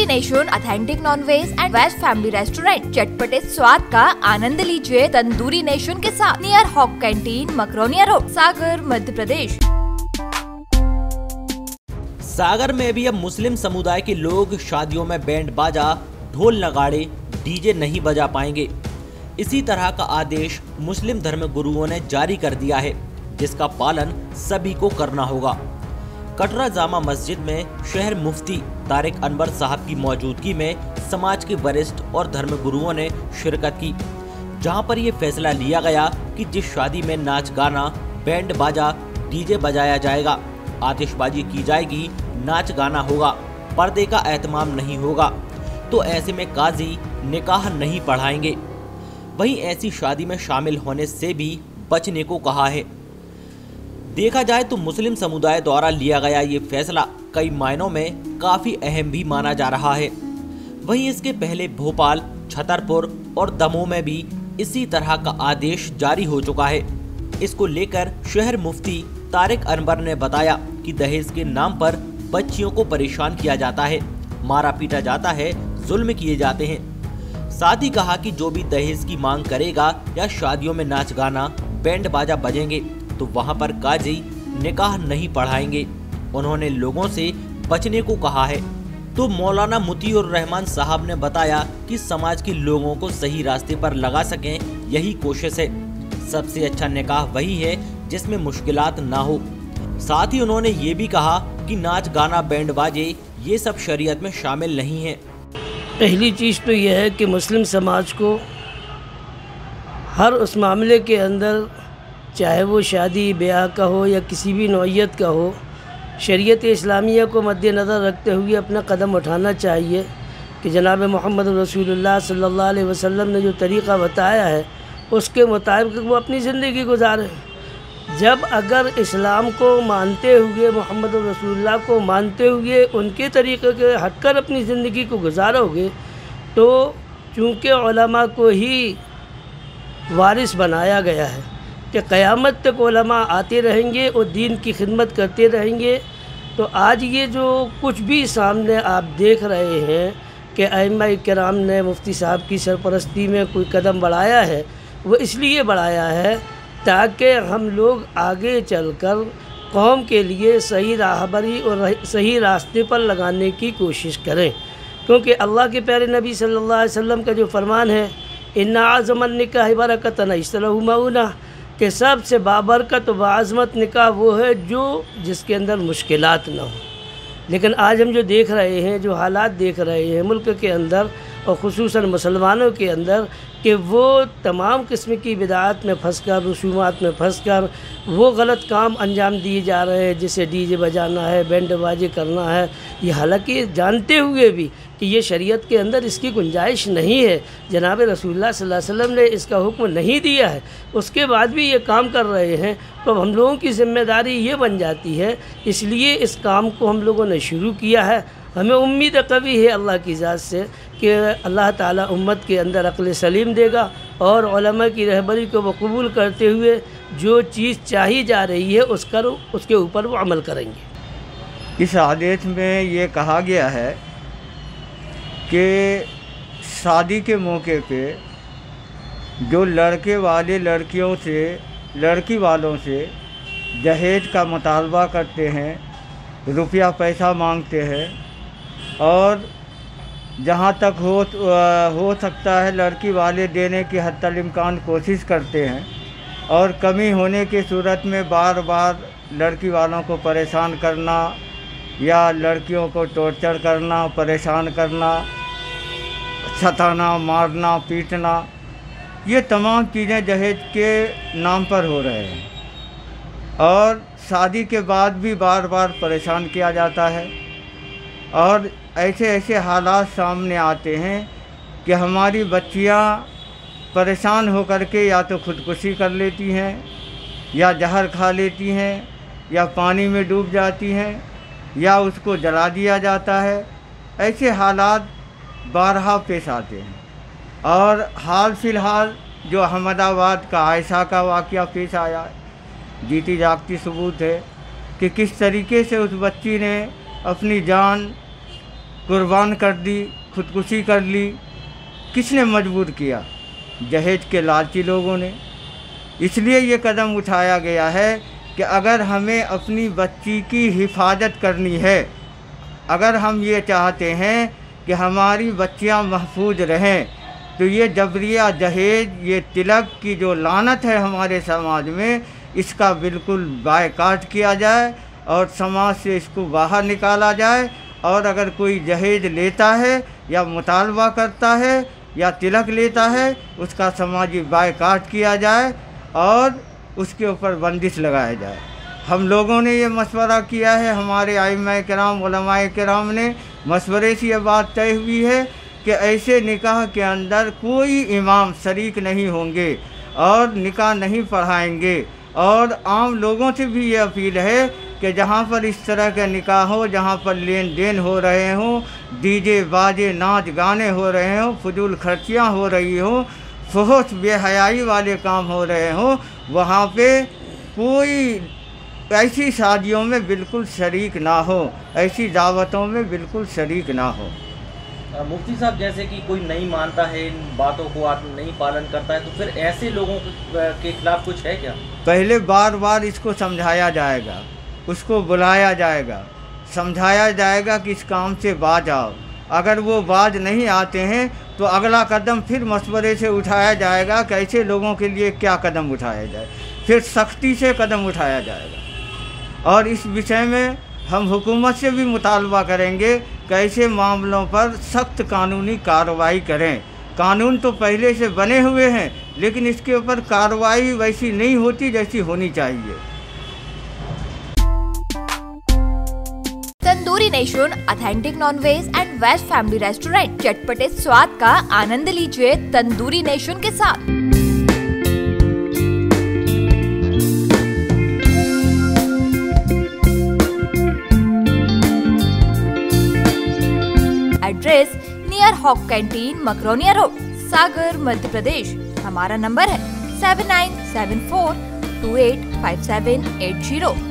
Nation authentic non veg and veg family restaurant. चटपटे स्वाद का आनंद लीजिए तंदूरी नेशन के साथ, near Hawk canteen, Makronia road, Sagar, Madhya Pradesh. Sagar में भी अब मुस्लिम समुदाय के लोग शादियों में बैंड बाजा, ढोल नगाड़े, डीजे नहीं बजा पाएंगे। इसी तरह का आदेश मुस्लिम धर्म गुरुओं ने जारी कर दिया है, जिसका पालन सभी को करना होगा। कटरा जामा मस्जिद में शहर मुफ्ती तारिक अनवर साहब की मौजूदगी में समाज के वरिष्ठ और धर्म गुरुओं ने शिरकत की, जहां पर यह फैसला लिया गया कि जिस शादी में नाच गाना, बैंड बाजा, डीजे बजाया जाएगा, आतिशबाजी की जाएगी, नाच गाना होगा, पर्दे का एहतमाम नहीं होगा, तो ऐसे में काजी निकाह नहीं पढ़ाएंगे। वहीं ऐसी शादी में शामिल होने से भी बचने को कहा है। देखा जाए तो मुस्लिम समुदाय द्वारा लिया गया ये फैसला कई मायनों में काफ़ी अहम भी माना जा रहा है। वहीं इसके पहले भोपाल, छतरपुर और दमोह में भी इसी तरह का आदेश जारी हो चुका है। इसको लेकर शहर मुफ्ती तारिक अनवर ने बताया कि दहेज के नाम पर बच्चियों को परेशान किया जाता है, मारा पीटा जाता है, जुल्म किए जाते हैं। साथ ही कहा कि जो भी दहेज की मांग करेगा या शादियों में नाच गाना, बैंड बाजा बजेंगे तो वहां पर काजी निकाह नहीं पढ़ाएंगे। उन्होंने लोगों से बचने को कहा है। तो मौलाना मुतीउर रहमान साहब ने बताया कि समाज के लोगों को सही रास्ते पर लगा सकें, यही कोशिश है। सबसे अच्छा निकाह वही है जिसमें मुश्किलात ना हो। साथ ही उन्होंने ये भी कहा कि नाच गाना, बैंड बाजे ये सब शरीयत में शामिल नहीं है। पहली चीज़ तो यह है कि मुस्लिम समाज को हर उस मामले के अंदर, चाहे वो शादी ब्याह का हो या किसी भी नौइयत का हो, शरीयत इस्लामिया को मद्देनज़र रखते हुए अपना कदम उठाना चाहिए कि जनाब मोहम्मद रसूलुल्लाह सल्लल्लाहु अलैहि वसल्लम ने जो तरीक़ा बताया है उसके मुताबिक वो अपनी ज़िंदगी गुजारे। जब अगर इस्लाम को मानते हुए, मोहम्मद रसूलुल्लाह को मानते हुए उनके तरीक़े के हटकर अपनी ज़िंदगी को गुजारोगे तो चूँकि उलमा को ही वारिस बनाया गया है कि क़यामत तक उलमा आते रहेंगे और दीन की खिदमत करते रहेंगे। तो आज ये जो कुछ भी सामने आप देख रहे हैं कि अइम्मा किराम ने मुफ्ती साहब की सरपरस्ती में कोई कदम बढ़ाया है, वो इसलिए बढ़ाया है ताकि हम लोग आगे चलकर कौम के लिए सही राहबरी और सही रास्ते पर लगाने की कोशिश करें। क्योंकि अल्लाह के प्यारे नबी सल्लल्लाहु अलैहि वसल्लम का जो फरमान है, इन्ना आज़मन निकाह बरकतन इस्तलहु मऊना, कि सबसे बाबरकत व बाज़मत निकाह वो है जो जिसके अंदर मुश्किलात ना हो। लेकिन आज हम जो देख रहे हैं, जो हालात देख रहे हैं मुल्क के अंदर और ख़ुसूसन मुसलमानों के अंदर, कि वो तमाम किस्म की बिदात में फंस कर, रसूमात में फंस कर वो गलत काम अंजाम दिए जा रहे हैं, जिसे डीजे बजाना है, बैंड बाजे करना है। ये हालांकि जानते हुए भी कि ये शरीयत के अंदर इसकी गुंजाइश नहीं है, जनाब रसूलुल्लाह सल्लल्लाहु अलैहि वसल्लम ने इसका हुक्म नहीं दिया है, उसके बाद भी ये काम कर रहे हैं। तो हम लोगों की ज़िम्मेदारी ये बन जाती है, इसलिए इस काम को हम लोगों ने शुरू किया है। हमें उम्मीद कभी है अल्लाह की ज़ात से कि अल्लाह ताला उम्मत के अंदर अक्ल सलीम देगा और उलमा की रहबरी को वो कबूल करते हुए जो चीज़ चाही जा रही है उसके ऊपर वो अमल करेंगे। इस आदेश में ये कहा गया है कि शादी के मौके पे जो लड़के वाले लड़कियों से, लड़की वालों से दहेज का मुतालबा करते हैं, रुपया पैसा मांगते हैं और जहाँ तक हो सकता है लड़की वाले देने की हत्तल इम्कान कोशिश करते हैं और कमी होने की सूरत में बार बार लड़की वालों को परेशान करना या लड़कियों को टॉर्चर करना, परेशान करना, सताना, मारना, पीटना, ये तमाम चीज़ें दहेज के नाम पर हो रहे हैं। और शादी के बाद भी बार बार परेशान किया जाता है और ऐसे ऐसे हालात सामने आते हैं कि हमारी बच्चियां परेशान होकर के या तो ख़ुदकुशी कर लेती हैं या जहर खा लेती हैं या पानी में डूब जाती हैं या उसको जला दिया जाता है। ऐसे हालात बारहा पेश आते हैं। और हाल फिलहाल जो अहमदाबाद का आयशा का वाक़या पेश आया, जीती जागती सबूत है कि किस तरीके से उस बच्ची ने अपनी जान कुर्बान कर दी, खुदकुशी कर ली। किसने मजबूर किया? दहेज के लालची लोगों ने। इसलिए ये कदम उठाया गया है कि अगर हमें अपनी बच्ची की हिफाजत करनी है, अगर हम ये चाहते हैं कि हमारी बच्चियां महफूज रहें, तो ये जबरिया दहेज, ये तिलक की जो लानत है हमारे समाज में, इसका बिल्कुल बायकाट किया जाए और समाज से इसको बाहर निकाला जाए। और अगर कोई दहेज लेता है या मुतालबा करता है या तिलक लेता है, उसका समाजी बायकाट किया जाए और उसके ऊपर बंदिश लगाया जाए। हम लोगों ने ये मशवरा किया है, हमारे आइम्मा किराम, उलमाए किराम ने मशवरे से ये बात तय हुई है कि ऐसे निकाह के अंदर कोई इमाम शरीक नहीं होंगे और निकाह नहीं पढ़ाएंगे। और आम लोगों से भी ये अपील है कि जहाँ पर इस तरह के निकाह हो, जहाँ पर लेन देन हो रहे हों, डीजे बाजे नाच गाने हो रहे हों, फजूल खर्चियाँ हो रही हों, फहश बेहयाई वाले काम हो रहे हों, वहाँ पे कोई ऐसी शादियों में बिल्कुल शरीक ना हो, ऐसी दावतों में बिल्कुल शरीक ना हो। मुफ्ती साहब, जैसे कि कोई नहीं मानता है, इन बातों को आप नहीं पालन करता है, तो फिर ऐसे लोगों के खिलाफ कुछ है क्या? पहले बार बार इसको समझाया जाएगा, उसको बुलाया जाएगा, समझाया जाएगा कि इस काम से बाज आओ। अगर वो बाज नहीं आते हैं तो अगला कदम फिर मशवरे से उठाया जाएगा कि ऐसे लोगों के लिए क्या कदम उठाया जाए, फिर सख्ती से कदम उठाया जाएगा। और इस विषय में हम हुकूमत से भी मुतालबा करेंगे कि ऐसे मामलों पर सख्त कानूनी कार्रवाई करें। कानून तो पहले से बने हुए हैं, लेकिन इसके ऊपर कार्रवाई वैसी नहीं होती जैसी होनी चाहिए। Tandoori Nation authentic non veg and veg family restaurant. चटपटे स्वाद का आनंद लीजिए तंदूरी नेशन के साथ। Address near Hawk canteen, Makronia road, Sagar, Madhya Pradesh. हमारा नंबर है 7974285780।